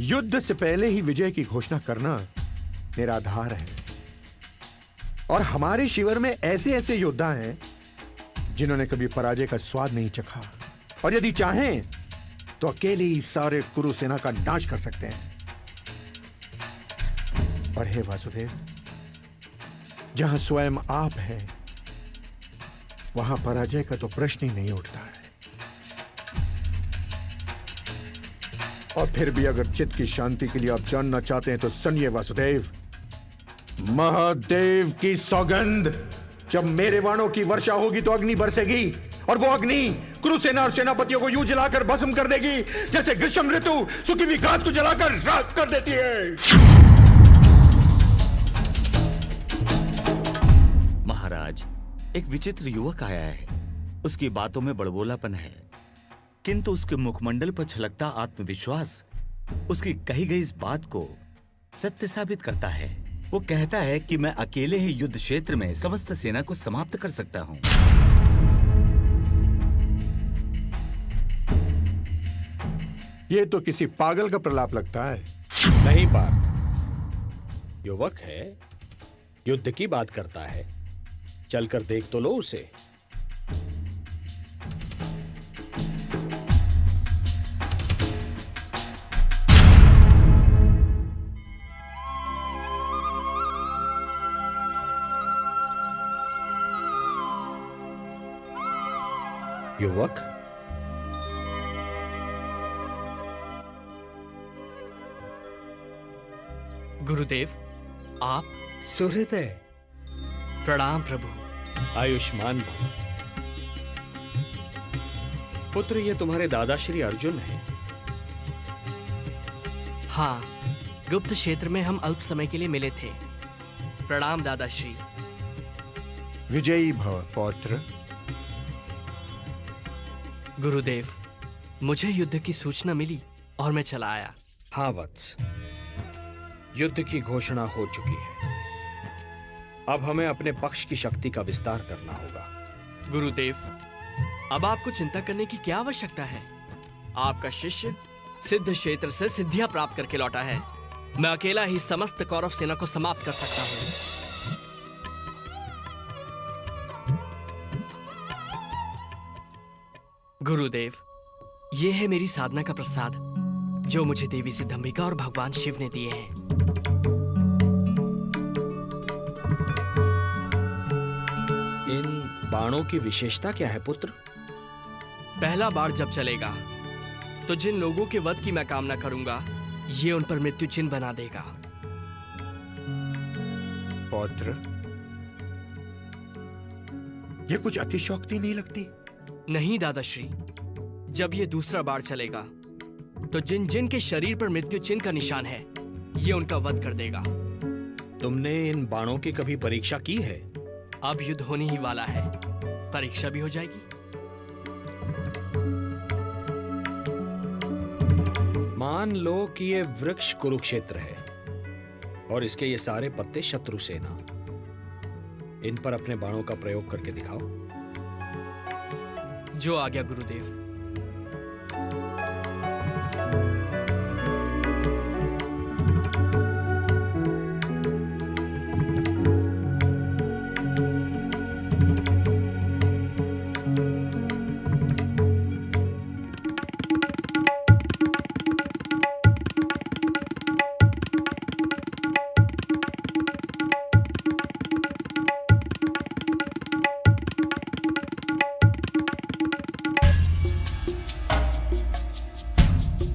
S16: युद्ध से पहले ही विजय की घोषणा करना निराधार है। और हमारे शिविर में ऐसे ऐसे योद्धा हैं जिन्होंने कभी पराजय का स्वाद नहीं चखा, और यदि चाहें तो अकेले ही सारे कुरु सेना का नाश कर सकते हैं। और हे वासुदेव, जहां स्वयं आप हैं वहां पराजय का तो प्रश्न ही नहीं उठता है। और फिर भी अगर चित्त की शांति के लिए आप जानना चाहते हैं तो सुनिए वासुदेव, महादेव की सौगंध, जब मेरे बाणों की वर्षा होगी तो अग्नि बरसेगी, और वो अग्नि कुरुसेना और सेनापतियों को यूं जलाकर भस्म कर देगी जैसे ग्रीष्म ऋतु सूखी हुई घास को जलाकर राख कर देती है।
S2: महाराज, एक विचित्र युवक आया है। उसकी बातों में बड़बोलापन है, किंतु उसके मुखमंडल पर छलकता आत्मविश्वास उसकी कही गई इस बात को सत्य साबित करता है। वो कहता है कि मैं अकेले ही युद्ध क्षेत्र में समस्त सेना को समाप्त कर सकता हूं।
S16: ये तो किसी पागल का प्रलाप लगता है।
S9: नहीं पार्थ, युवक है, युद्ध की बात करता है। चलकर देख तो लो उसे। युवक,
S1: गुरुदेव, आप?
S9: सुहृदय।
S1: प्रणाम प्रभु।
S9: आयुष्मान भव। पुत्र, ये तुम्हारे दादा श्री अर्जुन हैं।
S1: हाँ, गुप्त क्षेत्र में हम अल्प समय के लिए मिले थे। प्रणाम दादाश्री।
S16: विजयी भव पौत्र।
S1: गुरुदेव, मुझे युद्ध की सूचना मिली और मैं चला आया।
S9: हाँ वत्स, युद्ध की घोषणा हो चुकी है। अब हमें अपने पक्ष की शक्ति का विस्तार करना होगा।
S1: गुरुदेव, अब आपको चिंता करने की क्या आवश्यकता है? आपका शिष्य सिद्ध क्षेत्र से सिद्धियां प्राप्त करके लौटा है। मैं अकेला ही समस्त कौरव सेना को समाप्त कर सकता हूं। गुरुदेव, यह है मेरी साधना का प्रसाद जो मुझे देवी सिद्धंबिका और भगवान शिव ने दिए हैं।
S9: बाणों की विशेषता क्या है पुत्र?
S1: पहला बाण जब चलेगा तो जिन लोगों के वध की मैं कामना करूंगा ये उन पर मृत्यु चिन्ह बना देगा।
S16: पौत्र, ये कुछ अतिशयोक्ति नहीं लगती?
S1: नहीं दादाश्री, जब ये दूसरा बाण चलेगा तो जिन जिन के शरीर पर मृत्यु चिन्ह का निशान है ये उनका वध कर देगा।
S9: तुमने इन बाणों की कभी परीक्षा की है?
S1: अब युद्ध होने ही वाला है, परीक्षा भी हो जाएगी।
S9: मान लो कि ये वृक्ष कुरुक्षेत्र है और इसके ये सारे पत्ते शत्रु सेना। इन पर अपने बाणों का प्रयोग करके दिखाओ।
S1: जो आज्ञा गुरुदेव।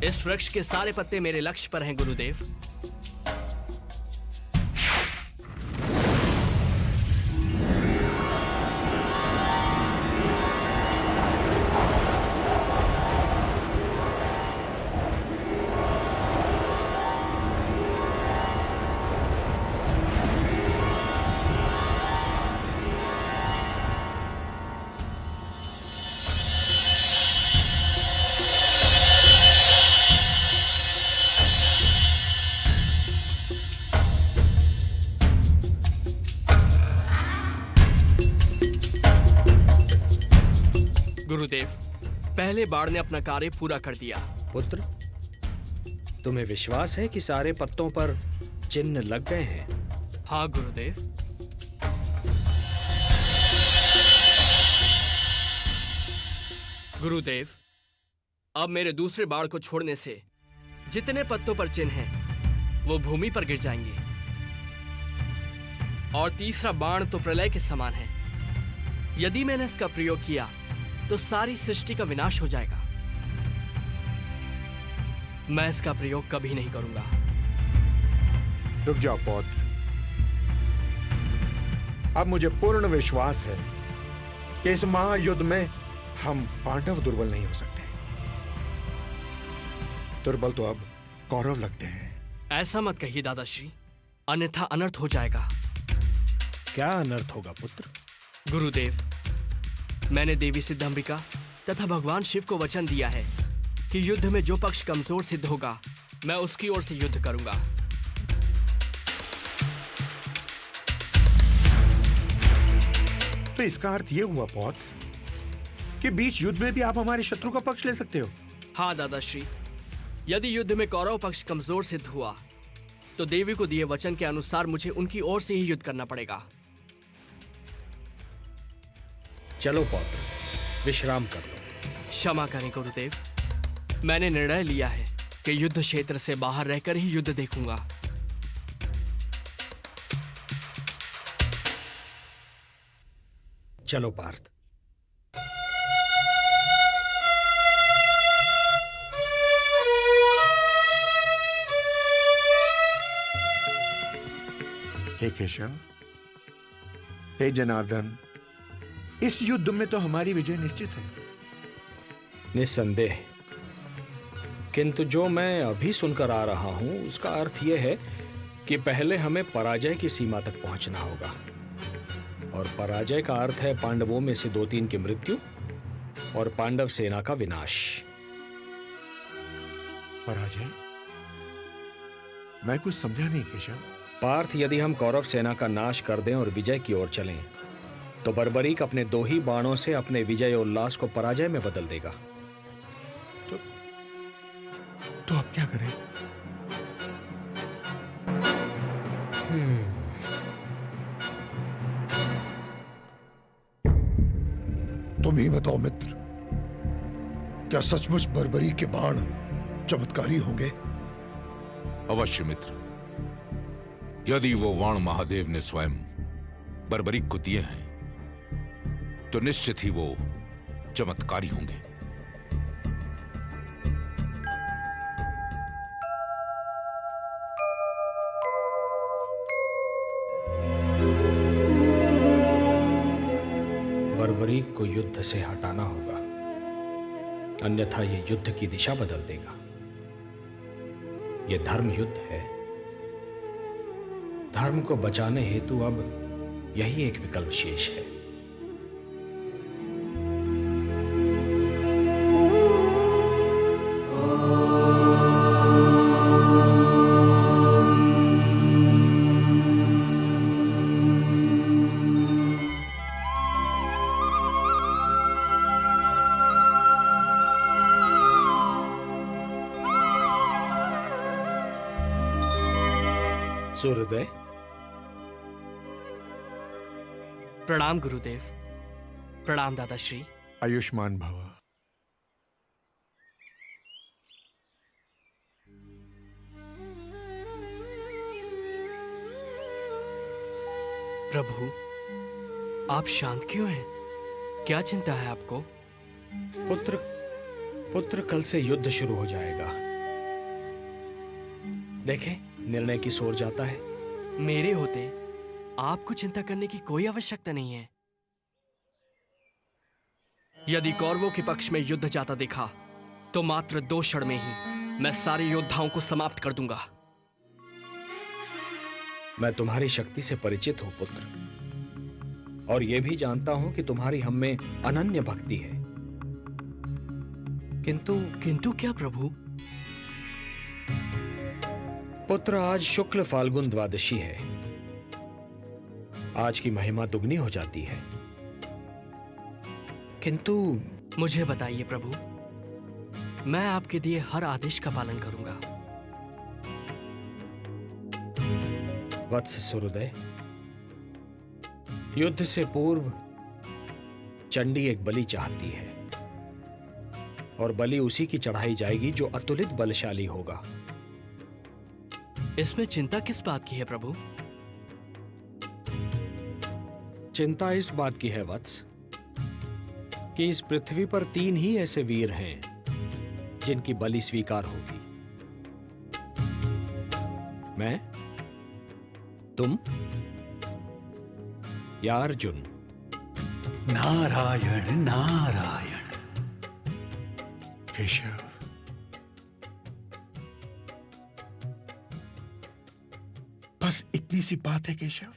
S1: इस वृक्ष के सारे पत्ते मेरे लक्ष्य पर हैं गुरुदेव। गुरुदेव, पहले बाण ने अपना कार्य पूरा कर दिया।
S9: पुत्र, तुम्हें विश्वास है कि सारे पत्तों पर चिन्ह लग गए हैं?
S1: हाँ गुरुदेव। गुरुदेव, अब मेरे दूसरे बाण को छोड़ने से जितने पत्तों पर चिन्ह हैं वो भूमि पर गिर जाएंगे और तीसरा बाण तो प्रलय के समान है। यदि मैंने इसका प्रयोग किया तो सारी सृष्टि का विनाश हो जाएगा। मैं इसका प्रयोग कभी नहीं करूंगा।
S16: रुक जाओ पौत्र, अब मुझे पूर्ण विश्वास है कि इस महायुद्ध में हम पांडव दुर्बल नहीं हो सकते। दुर्बल तो अब कौरव लगते हैं।
S1: ऐसा मत कहिए दादाश्री, अन्यथा अनर्थ हो जाएगा।
S9: क्या अनर्थ होगा पुत्र?
S1: गुरुदेव, मैंने देवी सिद्धम्बिका तथा भगवान शिव को वचन दिया है कि युद्ध में जो पक्ष कमजोर सिद्ध होगा मैं उसकी ओर से युद्ध करूंगा।
S16: तो इसका अर्थ यह हुआ पौत्र कि बीच युद्ध में भी आप हमारे शत्रु का पक्ष ले सकते हो?
S1: हाँ दादाश्री, यदि युद्ध में कौरव पक्ष कमजोर सिद्ध हुआ तो देवी को दिए वचन के अनुसार मुझे उनकी ओर से ही युद्ध करना पड़ेगा।
S9: चलो पौत्र, विश्राम कर लो।
S1: क्षमा करें गुरुदेव, मैंने निर्णय लिया है कि युद्ध क्षेत्र से बाहर रहकर ही युद्ध देखूंगा।
S9: चलो पार्थ।
S16: हे केशव, हे जनार्दन, इस युद्ध में तो हमारी विजय निश्चित है।
S9: निस्संदेह, किंतु जो मैं अभी सुनकर आ रहा हूं उसका अर्थ यह है कि पहले हमें पराजय की सीमा तक पहुंचना होगा, और पराजय का अर्थ है पांडवों में से 2-3 की मृत्यु और पांडव सेना का विनाश।
S16: पराजय? मैं कुछ समझा नहीं केशव।
S9: पार्थ, यदि हम कौरव सेना का नाश कर दें और विजय की ओर चलें तो बर्बरीक अपने 2 ही बाणों से अपने विजय उल्लास को पराजय में बदल देगा।
S16: तो अब क्या करें?
S17: तुम ही बताओ मित्र, क्या सचमुच बर्बरी के बाण चमत्कारी होंगे?
S7: अवश्य मित्र, यदि वो बाण महादेव ने स्वयं बर्बरीक को दिए हैं तो निश्चित ही वो चमत्कारी होंगे।
S9: बर्बरीक को युद्ध से हटाना होगा, अन्यथा यह युद्ध की दिशा बदल देगा। यह धर्म युद्ध है। धर्म को बचाने हेतु अब यही एक विकल्प शेष है। सूर्योदय।
S1: प्रणाम गुरुदेव। प्रणाम दादाश्री।
S16: आयुष्मान भव।
S1: प्रभु, आप शांत क्यों हैं? क्या चिंता है आपको?
S9: पुत्र कल से युद्ध शुरू हो जाएगा। देखें, निर्णय की ओर जाता है।
S1: मेरे होते आपको चिंता करने की कोई आवश्यकता नहीं है। यदि कौरवों के पक्ष में युद्ध जाता देखा तो मात्र 2 क्षण में ही मैं सारे योद्धाओं को समाप्त कर दूंगा।
S9: मैं तुम्हारी शक्ति से परिचित हूं पुत्र, और यह भी जानता हूं कि तुम्हारी हम में अनन्य भक्ति है।
S1: किंतु क्या प्रभु?
S9: पुत्र, आज शुक्ल फाल्गुन द्वादशी है। आज की महिमा दुगनी हो जाती है। किंतु
S1: मुझे बताइए प्रभु, मैं आपके दिए हर आदेश का पालन करूंगा।
S9: वत्स सूर्योदय, युद्ध से पूर्व चंडी एक बलि चाहती है, और बलि उसी की चढ़ाई जाएगी जो अतुलित बलशाली होगा।
S1: इसमें चिंता किस बात की है प्रभु?
S9: चिंता इस बात की है वत्स कि इस पृथ्वी पर 3 ही ऐसे वीर हैं जिनकी बलि स्वीकार होगी। मैं, तुम या अर्जुन।
S16: नारायण नारायण। केशव, बस इतनी सी बात है केशव?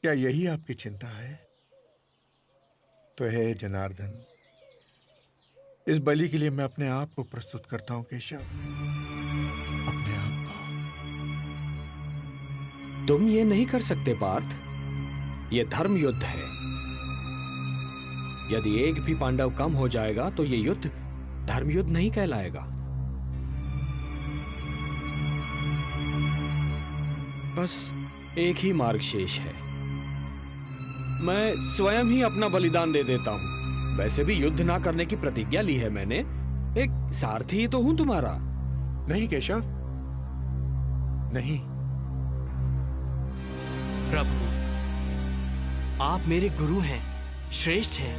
S16: क्या यही आपकी चिंता है? तो है जनार्दन, इस बलि के लिए मैं अपने आप को प्रस्तुत करता हूं केशव, अपने आप को।
S9: तुम ये नहीं कर सकते पार्थ, ये धर्म युद्ध है। यदि एक भी पांडव कम हो जाएगा तो ये युद्ध धर्म युद्ध नहीं कहलाएगा। बस एक ही मार्ग शेष है। मैं स्वयं ही अपना बलिदान दे देता हूं। वैसे भी युद्ध ना करने की प्रतिज्ञा ली है मैंने। एक सारथी ही तो हूं तुम्हारा।
S16: नहीं केशव, नहीं।
S1: प्रभु, आप मेरे गुरु हैं, श्रेष्ठ हैं,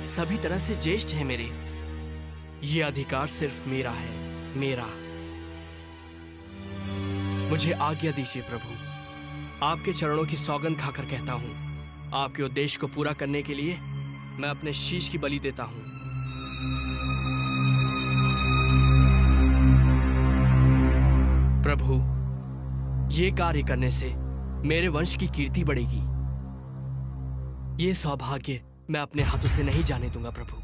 S1: सभी तरह से ज्येष्ठ हैं मेरे। ये अधिकार सिर्फ मेरा है, मेरा। मुझे आज्ञा दीजिए प्रभु। आपके चरणों की सौगंध खाकर कहता हूं, आपके उद्देश्य को पूरा करने के लिए मैं अपने शीश की बलि देता हूं। प्रभु, ये कार्य करने से मेरे वंश की कीर्ति बढ़ेगी। ये सौभाग्य मैं अपने हाथों से नहीं जाने दूंगा प्रभु।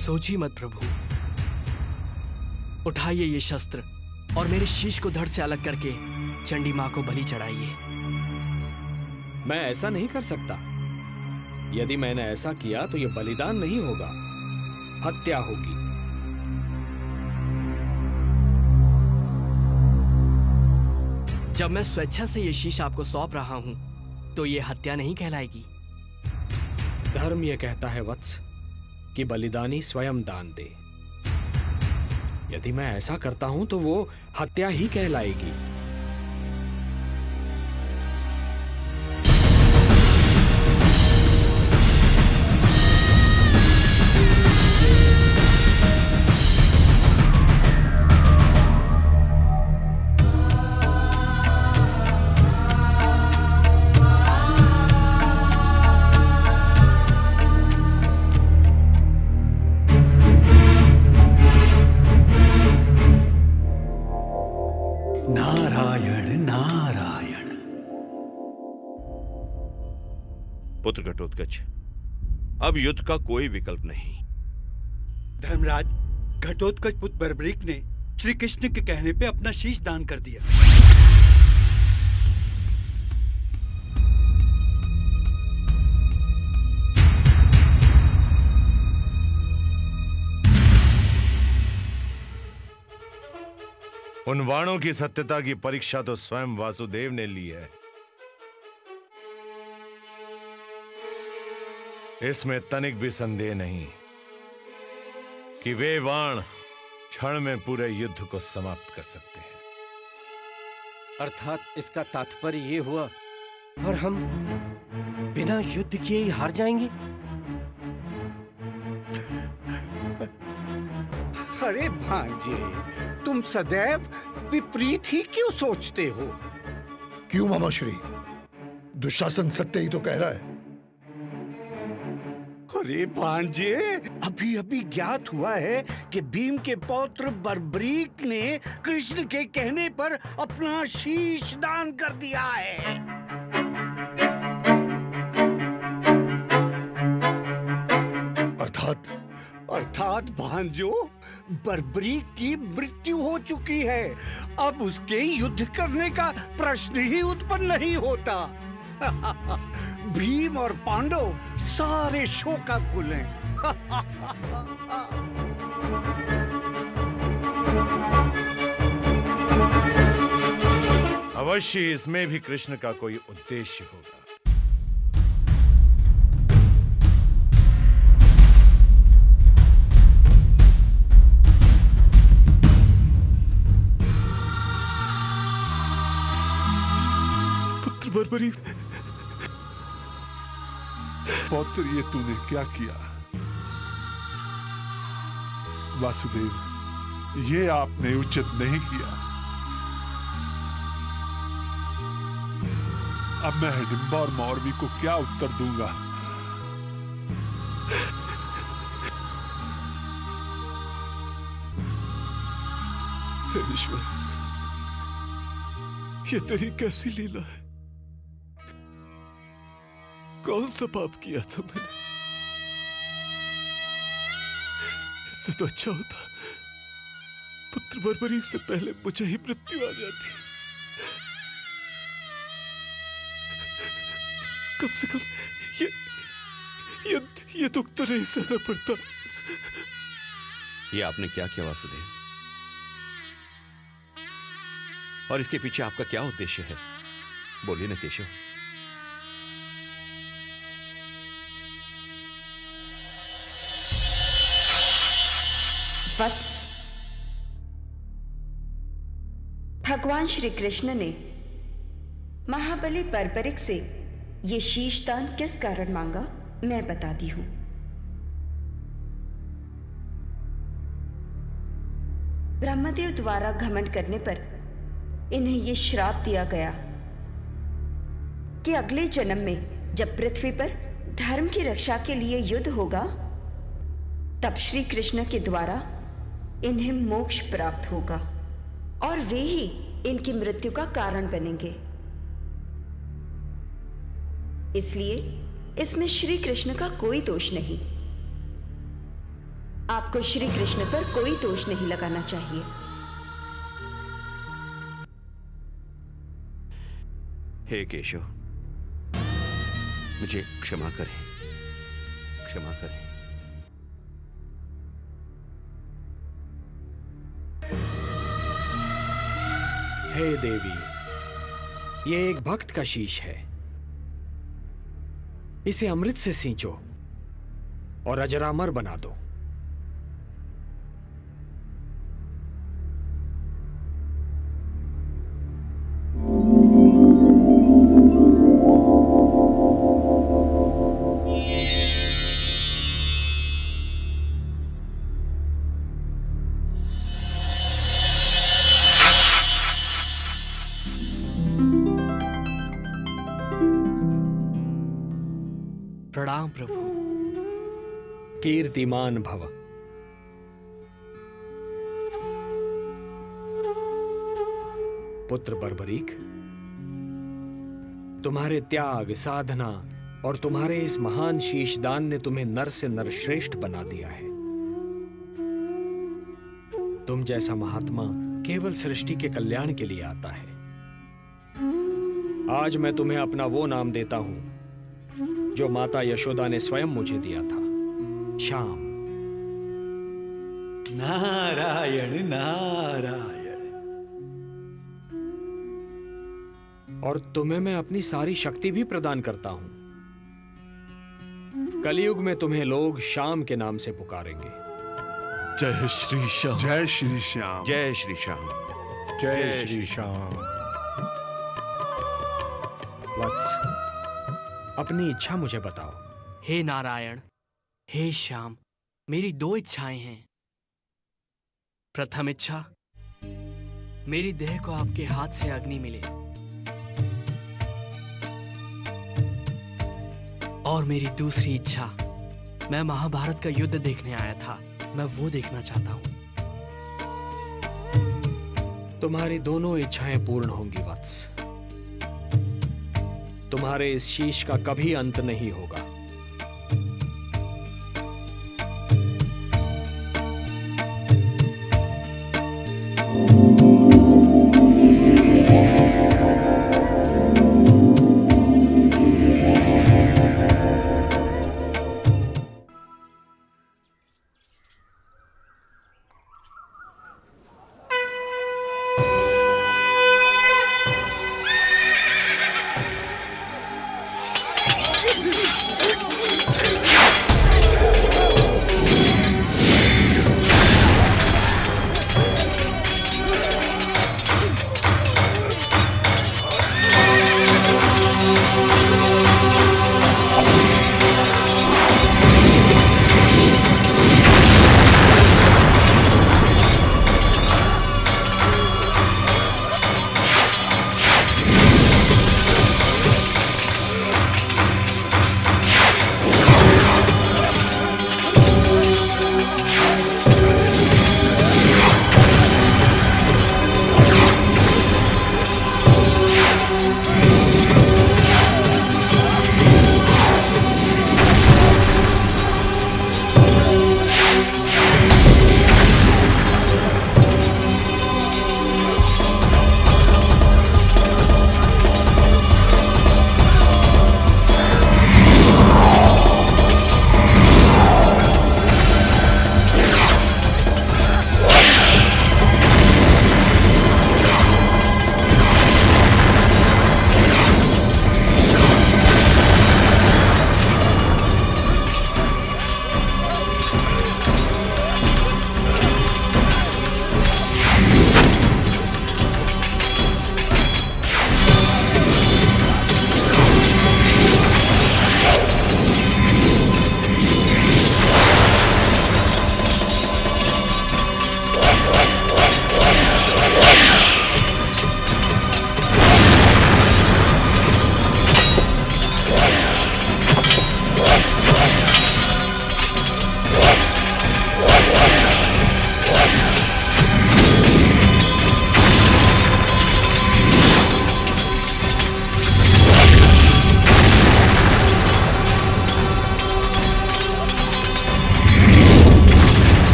S1: सोचिए मत प्रभु। उठाइए ये शस्त्र और मेरे शीश को धड़ से अलग करके चंडी मां को बलि चढ़ाइए।
S9: मैं ऐसा नहीं कर सकता। यदि मैंने ऐसा किया तो यह बलिदान नहीं होगा, हत्या होगी।
S1: जब मैं स्वेच्छा से ये शीश आपको सौंप रहा हूं तो यह हत्या नहीं कहलाएगी।
S9: धर्म यह कहता है वत्स कि बलिदानी स्वयं दान दे। यदि मैं ऐसा करता हूं तो वो हत्या ही कहलाएगी।
S5: पुत्र घटोत्कच, अब युद्ध का कोई विकल्प नहीं।
S18: धर्मराज, घटोत्कच पुत्र बर्बरीक ने श्री कृष्ण के कहने पे अपना शीश दान कर दिया।
S19: उन वाणों की सत्यता की परीक्षा तो स्वयं वासुदेव ने ली है। इसमें तनिक भी संदेह नहीं कि वे बाण क्षण में पूरे युद्ध को समाप्त कर सकते हैं।
S20: अर्थात इसका तात्पर्य ये हुआ और हम बिना युद्ध किए ही हार जाएंगे।
S21: अरे भांजे, तुम सदैव विपरीत ही क्यों सोचते हो?
S17: क्यों मामाश्री? दुशासन सत्य ही तो कह रहा है।
S21: अरे भांजे, अभी अभी ज्ञात हुआ है कि भीम के पौत्र बर्बरीक ने कृष्ण के कहने पर अपना शीश दान कर दिया है। अर्थात भांजो, बर्बरीक की मृत्यु हो चुकी है। अब उसके युद्ध करने का प्रश्न ही उत्पन्न नहीं होता। भीम और पांडव सारे शोकाकुल हैं।
S19: अवश्य इसमें भी कृष्ण का कोई उद्देश्य होगा।
S6: पुत्र बर्बरीक, पौत्र, ये तूने क्या किया? वासुदेव, ये आपने उचित नहीं किया। अब मैं हिडिंबा और मौरवी को क्या उत्तर दूंगा? हे ईश्वर, ये तेरी कैसी लीला है? कौन सा पाप किया था मैंने? इससे तो अच्छा होता पुत्र बर्बरीक से पहले मुझे ही मृत्यु आ जाती। कम से कम ये दुख तो नहीं सहना पड़ता।
S5: ये आपने क्या किया वासुदेव? और इसके पीछे आपका क्या उद्देश्य है? बोलिए ना केशव।
S4: वत्स, भगवान श्री कृष्ण ने महाबली बर्बरीक से ये शीशदान किस कारण मांगा, मैं बताती हूं। ब्रह्मदेव द्वारा घमंड करने पर इन्हें ये श्राप दिया गया कि अगले जन्म में जब पृथ्वी पर धर्म की रक्षा के लिए युद्ध होगा, तब श्री कृष्ण के द्वारा इन्हें मोक्ष प्राप्त होगा और वे ही इनकी मृत्यु का कारण बनेंगे। इसलिए इसमें श्री कृष्ण का कोई दोष नहीं। आपको श्री कृष्ण पर कोई दोष नहीं लगाना चाहिए।
S5: हे केशव, मुझे क्षमा करें, क्षमा करें।
S9: हे देवी, ये एक भक्त का शीश है। इसे अमृत से सींचो और अजरामर बना दो।
S1: प्रणाम प्रभु।
S9: कीर्तिमान भव। पुत्र बर्बरीक, तुम्हारे त्याग, साधना और तुम्हारे इस महान शीशदान ने तुम्हें नर से नरश्रेष्ठ बना दिया है। तुम जैसा महात्मा केवल सृष्टि के कल्याण के लिए आता है। आज मैं तुम्हें अपना वो नाम देता हूं जो माता यशोदा ने स्वयं मुझे दिया था, श्याम।
S18: नारायण नारायण।
S9: और तुम्हें मैं अपनी सारी शक्ति भी प्रदान करता हूं। कलयुग में तुम्हें लोग श्याम के नाम से पुकारेंगे।
S19: जय श्री श्याम।
S6: जय श्री श्याम।
S5: जय श्री श्याम।
S16: जय श्री श्याम।
S9: वत्स, अपनी इच्छा मुझे बताओ।
S1: हे नारायण, हे श्याम, मेरी 2 इच्छाएं हैं। प्रथम इच्छा, मेरी देह को आपके हाथ से अग्नि मिले, और मेरी दूसरी इच्छा, मैं महाभारत का युद्ध देखने आया था, मैं वो देखना चाहता हूं।
S9: तुम्हारी दोनों इच्छाएं पूर्ण होंगी वत्स। तुम्हारे इस शीश का कभी अंत नहीं होगा।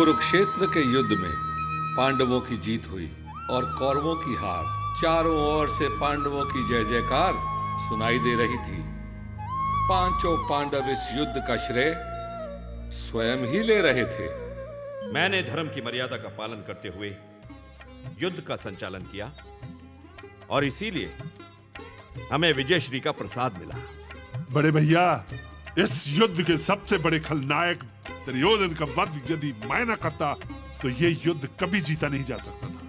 S12: कुरुक्षेत्र के युद्ध में पांडवों की जीत हुई और कौरवों की हार। चारों ओर से पांडवों की जय जयकार सुनाई दे रही थी। पांचों पांडव इस युद्ध का श्रेय स्वयं ही ले रहे थे।
S5: मैंने धर्म की मर्यादा का पालन करते हुए युद्ध का संचालन किया और इसीलिए हमें विजयश्री का प्रसाद मिला।
S6: बड़े भैया, इस युद्ध के सबसे बड़े खलनायक दुर्योधन का वध यदि मैं न करता तो ये युद्ध कभी जीता नहीं जा सकता था।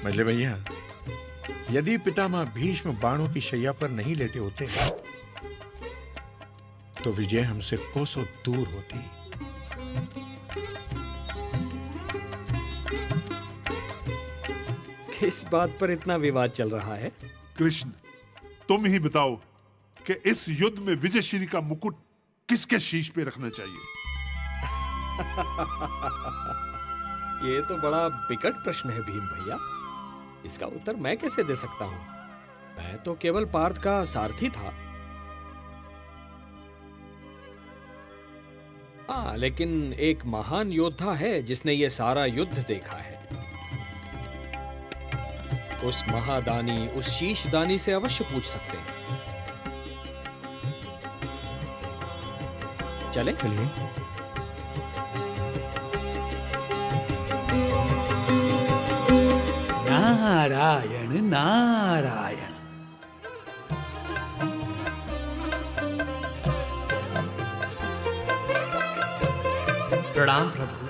S16: मजले भैया, यदि पितामह भीष्म बाणों की शैया पर नहीं लेटे होते तो विजय हमसे कोसों दूर होती।
S9: किस बात पर इतना विवाद चल रहा है?
S6: कृष्ण, तुम ही बताओ कि इस युद्ध में विजयश्री का मुकुट किसके शीश पे रखना चाहिए?
S9: ये तो बड़ा विकट प्रश्न है भीम भैया। इसका उत्तर मैं कैसे दे सकता हूं? मैं तो केवल पार्थ का सारथी था। हाँ, लेकिन एक महान योद्धा है जिसने ये सारा युद्ध देखा है। उस महादानी, उस शीशदानी से अवश्य पूछ सकते हैं। चले? चलिए।
S18: नारायण नारायण।
S1: प्रणाम प्रभु।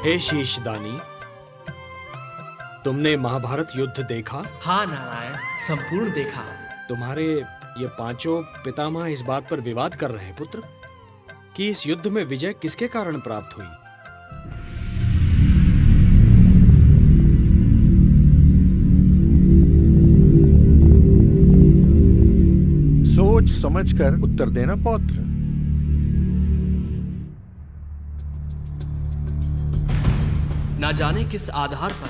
S9: हे शीशदानी, तुमने महाभारत युद्ध देखा?
S1: हाँ नारायण, संपूर्ण देखा।
S9: तुम्हारे ये पांचों पितामह इस बात पर विवाद कर रहे हैं पुत्र कि इस युद्ध में विजय किसके कारण प्राप्त हुई।
S16: सोच समझकर उत्तर देना पौत्र।
S1: ना जाने किस आधार पर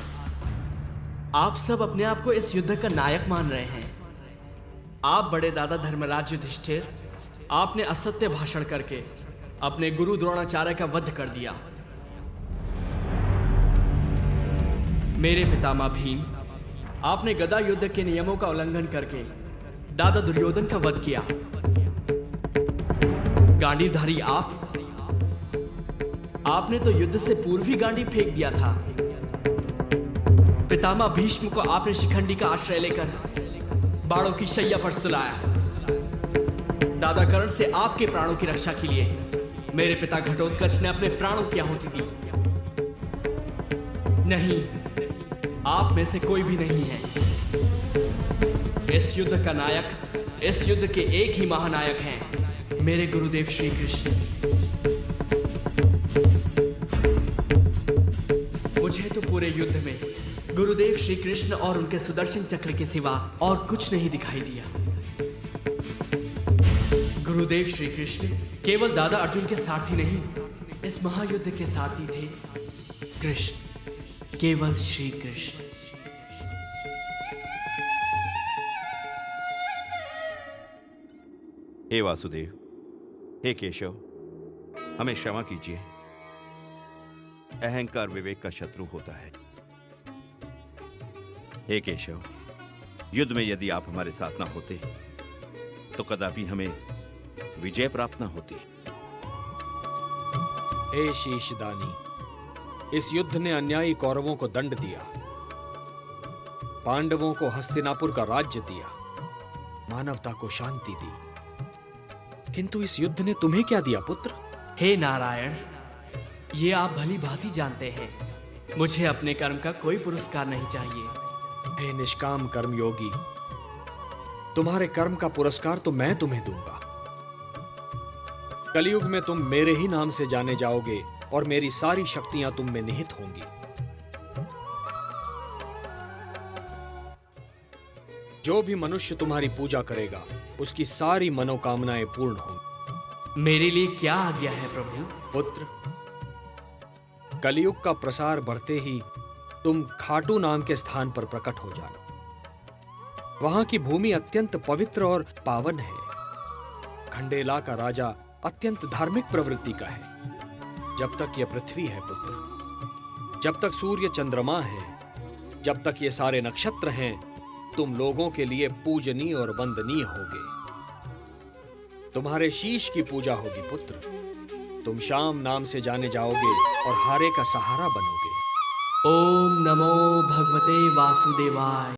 S1: आप सब अपने आप को इस युद्ध का नायक मान रहे हैं। आप बड़े दादा धर्मराज युधिष्ठिर, आपने असत्य भाषण करके अपने गुरु द्रोणाचार्य का वध कर दिया। मेरे पितामह भीम, आपने गदा युद्ध के नियमों का उल्लंघन करके दादा दुर्योधन का वध किया। गांडीवधारी आपने तो युद्ध से पूर्व ही गांडी फेंक दिया था। पितामह भीष्म को आपने शिखंडी का आश्रय लेकर बाणों की शैया पर सुलाया। दादा कर्ण से आपके प्राणों की रक्षा के लिए मेरे पिता घटोत्कच ने अपने प्राणों की आहुति दी। नहीं, आप में से कोई भी नहीं है। इस युद्ध का नायक, इस युद्ध के एक ही महानायक हैं, मेरे गुरुदेव श्री कृष्ण। मुझे तो पूरे युद्ध में गुरुदेव श्री कृष्ण और उनके सुदर्शन चक्र के सिवा और कुछ नहीं दिखाई दिया। गुरुदेव श्री कृष्ण केवल दादा अर्जुन के सारथी नहीं, इस महायुद्ध के सारथी थे कृष्ण, केवल श्री कृष्ण।
S5: हे वासुदेव, हे केशव, हमें क्षमा कीजिए। अहंकार विवेक का शत्रु होता है। हे केशव, युद्ध में यदि आप हमारे साथ ना होते तो कदापि हमें विजय प्राप्त ना होती।
S9: हे शीशदानी, इस युद्ध ने अन्यायी कौरवों को दंड दिया, पांडवों को हस्तिनापुर का राज्य दिया, मानवता को शांति दी। किंतु इस युद्ध ने तुम्हें क्या दिया पुत्र?
S1: हे नारायण, ये आप भली भांति जानते हैं, मुझे अपने कर्म का कोई पुरस्कार नहीं चाहिए।
S9: हे निष्काम कर्मयोगी, तुम्हारे कर्म का पुरस्कार तो मैं तुम्हें दूंगा। कलयुग में तुम मेरे ही नाम से जाने जाओगे और मेरी सारी शक्तियां तुम में निहित होंगी। जो भी मनुष्य तुम्हारी पूजा करेगा उसकी सारी मनोकामनाएं पूर्ण होंगी।
S1: मेरे लिए क्या आज्ञा है प्रभु?
S9: पुत्र, कलयुग का प्रसार बढ़ते ही तुम खाटू नाम के स्थान पर प्रकट हो जाना। वहां की भूमि अत्यंत पवित्र और पावन है। खंडेला का राजा अत्यंत धार्मिक प्रवृत्ति का है। जब तक यह पृथ्वी है पुत्र, जब तक सूर्य चंद्रमा है, जब तक ये सारे नक्षत्र हैं, तुम लोगों के लिए पूजनीय और वंदनीय होगे। तुम्हारे शीश की पूजा होगी पुत्र। तुम शाम नाम से जाने जाओगे और हारे का सहारा बनोगे।
S1: ओम नमो भगवते वासुदेवाय।